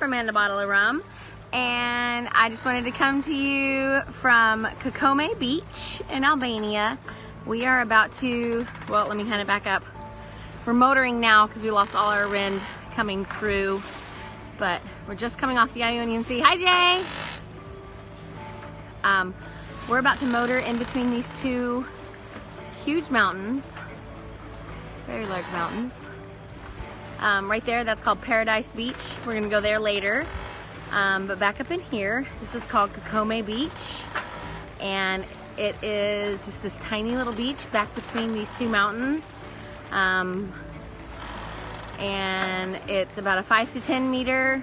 from And a Bottle of Rum, and I just wanted to come to you from Kakome Beach in Albania. We are about to, well, let me kind of back up. We're motoring now because we lost all our wind coming through, but we're just coming off the Ionian Sea. Hi, Jay! We're about to motor in between these two huge mountains, very large mountains. Right there, that's called Paradise Beach. We're gonna go there later. But back up in here, this is called Kakome Beach. And it is just this tiny little beach back between these two mountains. And it's about a 5 to 10 meter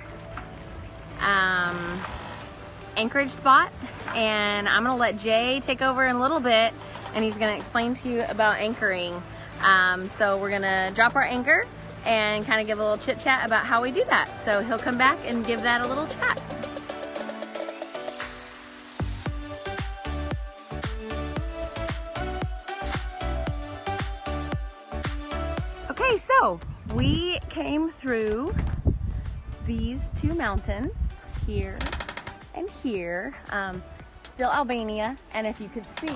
anchorage spot. And I'm gonna let Jay take over in a little bit, and he's gonna explain to you about anchoring. So we're gonna drop our anchor and kind of give a little chit chat about how we do that. So he'll come back and give that a little chat. Okay, so we came through these two mountains here and here, still Albania, and if you could see,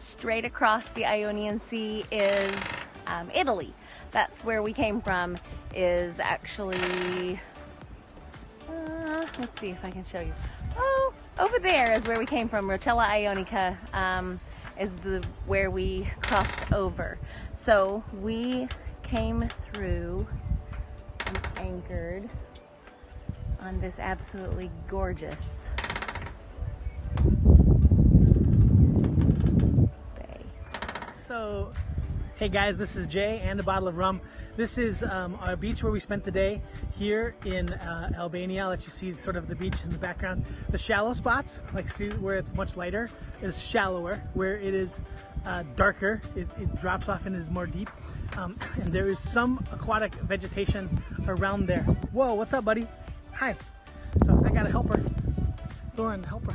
straight across the Ionian Sea is Italy. That's where we came from, is actually, let's see if I can show you. Oh, over there is where we came from. Rotella Ionica is where we crossed over. So we came through and anchored on this absolutely gorgeous bay. So, hey guys, this is Jay and a Bottle of Rum. This is our beach where we spent the day here in Albania. I'll let you see sort of the beach in the background. The shallow spots, like see where it's much lighter, is shallower. Where it is darker, it drops off and is more deep. And there is some aquatic vegetation around there. Whoa, what's up, buddy? Hi. So I got a helper. Lauren, the helper.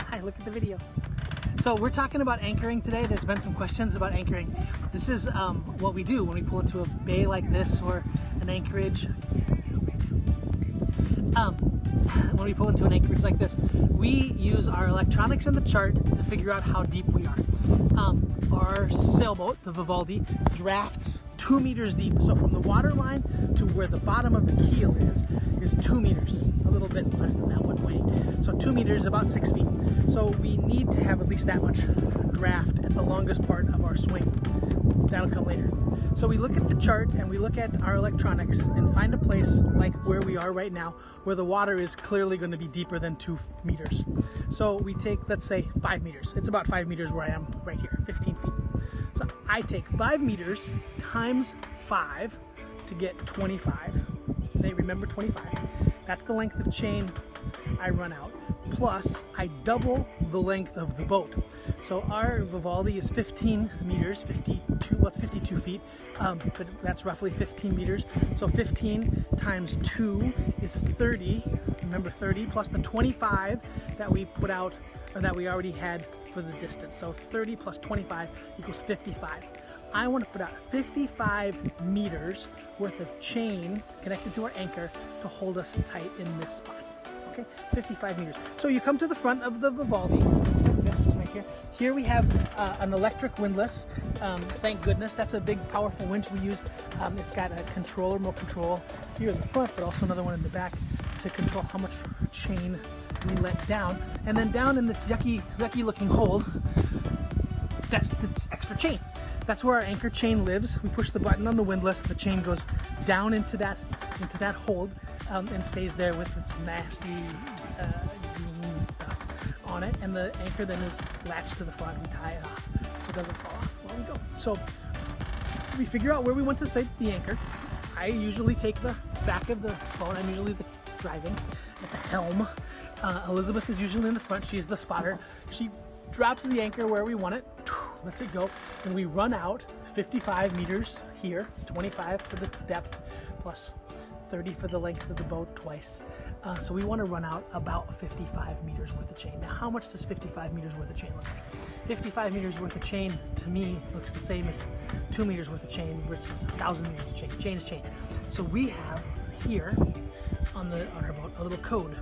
Hi, look at the video. So we're talking about anchoring today. There's been some questions about anchoring. This is what we do when we pull into a bay like this or an anchorage. When we pull into an anchorage like this, we use our electronics in the chart to figure out how deep we are. Our sailboat, the Vivaldi, drafts 2 meters deep. So from the water line to where the bottom of the keel is 2 meters, a little bit less than that one way. So 2 meters, about 6 feet. So we need to have at least that much draft at the longest part of our swing. That'll come later. So we look at the chart and we look at our electronics and find a place like where we are right now where the water is clearly going to be deeper than 2 meters. So we take, let's say, 5 meters. It's about 5 meters where I am right here, 15 feet. So I take 5 meters times 5 to get 25. Say, remember 25. That's the length of chain I run out. Plus, I double the length of the boat. So our Vivaldi is 15 meters, 52 feet, but that's roughly 15 meters. So 15 times 2 is 30, remember 30, plus the 25 that we put out, or that we already had for the distance. So 30 plus 25 equals 55. I want to put out 55 meters worth of chain connected to our anchor to hold us tight in this spot. Okay, 55 meters. So you come to the front of the Vivaldi, just like this right here. Here we have an electric windlass. Thank goodness, that's a big powerful winch we use. It's got a control, remote control here in the front, but also another one in the back to control how much chain we let down. And then down in this yucky looking hole, that's extra chain. That's where our anchor chain lives. We push the button on the windlass, the chain goes down into that hold and stays there with its nasty green stuff on it. And the anchor then is latched to the front. We tie it off so it doesn't fall off while we go. So we figure out where we want to set the anchor. I usually take the back of the boat. I'm usually driving at the helm. Elizabeth is usually in the front. She's the spotter. She drops the anchor where we want it, lets it go, and we run out 55 meters here, 25 for the depth, plus 30 for the length of the boat twice. So we want to run out about 55 meters worth of chain. Now, how much does 55 meters worth of chain look like? 55 meters worth of chain, to me, looks the same as 2 meters worth of chain, which is 1,000 meters of chain. Chain is chain. So we have here on our boat a little code.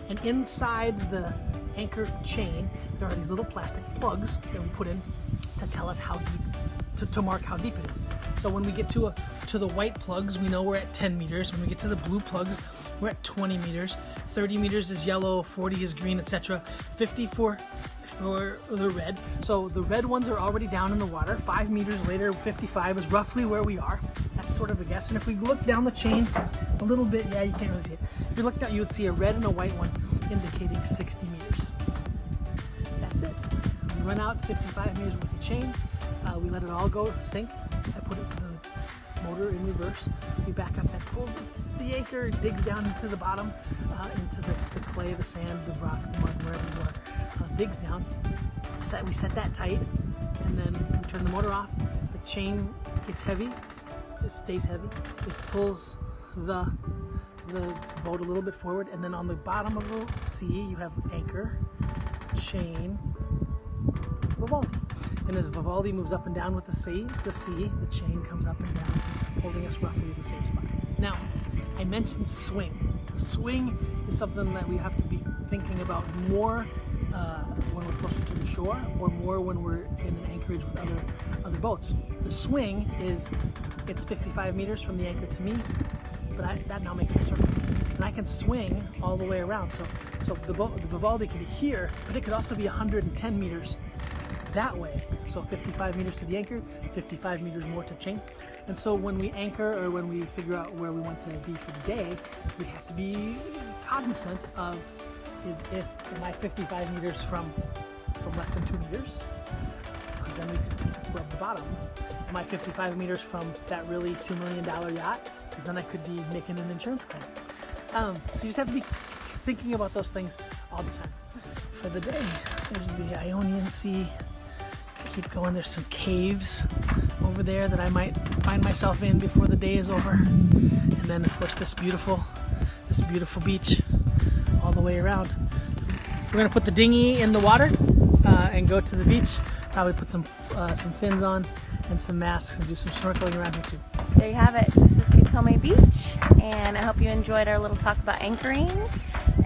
And inside the anchor chain, there are these little plastic plugs that we put in to tell us how deep, to mark how deep it is. So when we get to the white plugs, we know we're at 10 meters. When we get to the blue plugs, we're at 20 meters. 30 meters is yellow, 40 is green, etc. 50 for the red. So the red ones are already down in the water. 5 meters later, 55 is roughly where we are. That's sort of a guess. And if we look down the chain a little bit, yeah, you can't really see it. If you look down, you would see a red and a white one indicating 60 meters. That's it. We run out 55 meters with the chain. We let it all go sink. I put the motor in reverse. We back up, that pulls the anchor, digs down into the bottom, into the clay, the sand, the rock, the mud, wherever you are. Digs down. We set that tight, and then we turn the motor off. The chain gets heavy. It stays heavy. It pulls the boat a little bit forward, and then on the bottom of the sea, you have anchor, chain, Vivaldi. And as Vivaldi moves up and down with the sea, the chain comes up and down, holding us roughly in the same spot. Now, I mentioned swing. Swing is something that we have to be thinking about more when we're closer to the shore, or more when we're in an anchorage with other boats. The swing it's 55 meters from the anchor to me, but that now makes a circle, and I can swing all the way around. So the Vivaldi could be here, but it could also be 110 meters that way. So 55 meters to the anchor, 55 meters more to chain. And so when we anchor, or when we figure out where we want to be for the day, we have to be cognizant of, am I 55 meters from less than 2 meters? Because then we could rub the bottom. Am I 55 meters from that really $2 million yacht? Because then I could be making an insurance claim. So you just have to be thinking about those things all the time. For the day, there's the Ionian Sea. Keep going. There's some caves over there that I might find myself in before the day is over, and then of course this beautiful beach all the way around. We're gonna put the dinghy in the water and go to the beach. Probably put some fins on and some masks and do some snorkeling around here too. There you have it. This is Kakome Beach, and I hope you enjoyed our little talk about anchoring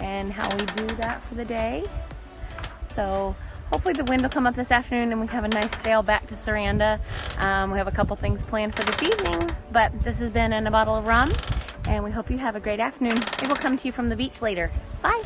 and how we do that for the day. So hopefully the wind will come up this afternoon and we have a nice sail back to Saranda. We have a couple things planned for this evening, but this has been In a Bottle of Rum, and we hope you have a great afternoon. Maybe we'll come to you from the beach later. Bye!